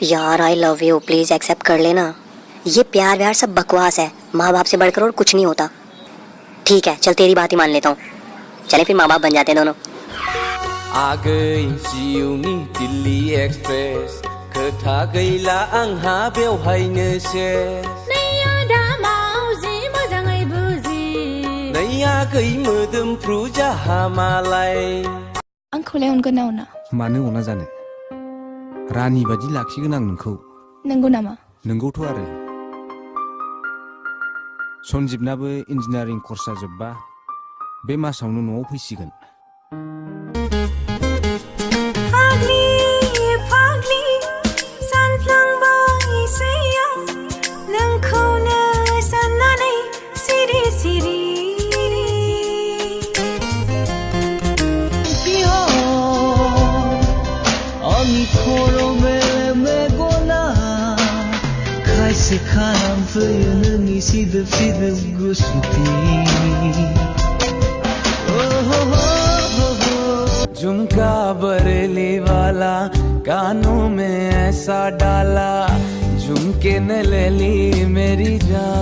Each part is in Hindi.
यार I love you, please accept कर लेना। ये प्यार व्यार सब बकवास है, माँ बाप से बढ़कर और कुछ नहीं होता। ठीक है चल तेरी बात ही मान लेता हूँ, चले फिर माँ बाप बन जाते हैं दोनों। आ गई जिउनि दिल्ली एक्सप्रेस, खोथा गैला आंहा बेवहायनो सेस। नैया दा मावजि मोजाङै बुजि, नैया गै मोदोमफ्रु जाहा मालाय। आंखौलाय अनगोन ना अना? मानो अना जानो, रानि बादि लाखिगोन आं नोंखौ। नंगौ नामा? नंगौथ' आरो। सन्जिबनाबो इन्जिनियारिं कर्सआ जोब्बा बे मासावनो न'आव फैसिगोन। झुमका बरेली वाला कानों में ऐसा डाला, झुमके न ले ली मेरी जान।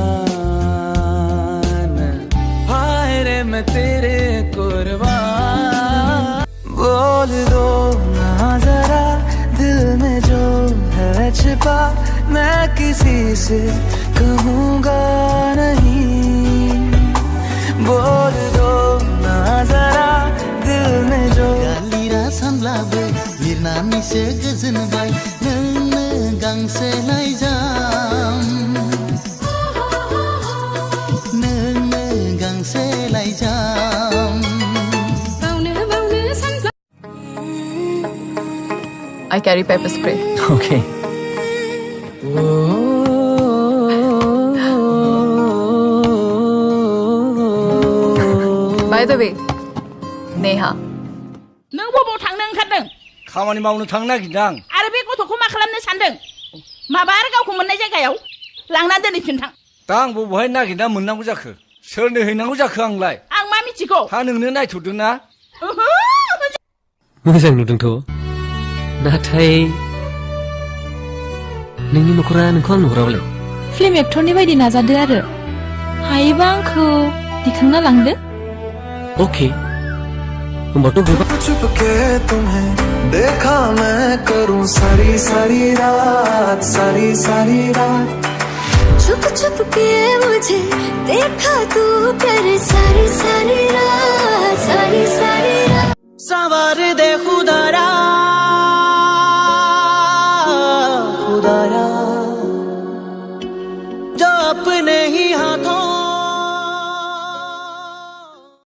हाय रे मैं तेरे कुर्बान। बोल दो ना जरा दिल में जो है छिपा, मैं किसी से कहूँगा नहीं। बोल दो ना जरा दिल में जो। गालिरा सानब्लाबो लिरनानैसो गोजोनबाय नोंनो गांसे लाइजाम, नोंनो गांसे लाइजाम। I carry pepper spray. Okay. By the way, Neha. नों बबाव थांनो ओंखारदों? खामानि मावनो थांनो नागिरदां। आरो बे गथ'खौ मा खालामनो सानदों? माबा आरो गावखौ मोननाय जायगायाव लांना दोनहैफिन थां। दा आं बबेहाय नागिरना मोननांगौ जाखो? सोरनो हैनांगौ जाखो आंलाय? आं मा मिथिगौ? हा नोंनो नायथ'दों ना? मोजां नुदोंथ', नाथाय नोंनि नखरा नोंखौ आंनो हराबालाय? फिल्म एक्टरनि बायदि नाजादो आरो हायोबा आंखौ दिखांना लांदो। ओके होमबाथ' गोबां। छुप के तुम्हें देखा मैं करूं सारी सारी रात, सारी सारी रात। छुप छुप के मुझे देखा तू कर सारी सारी रात, सारी सारी रात। सवार दे खुदारा, खुदारा जो अपने ही हाथों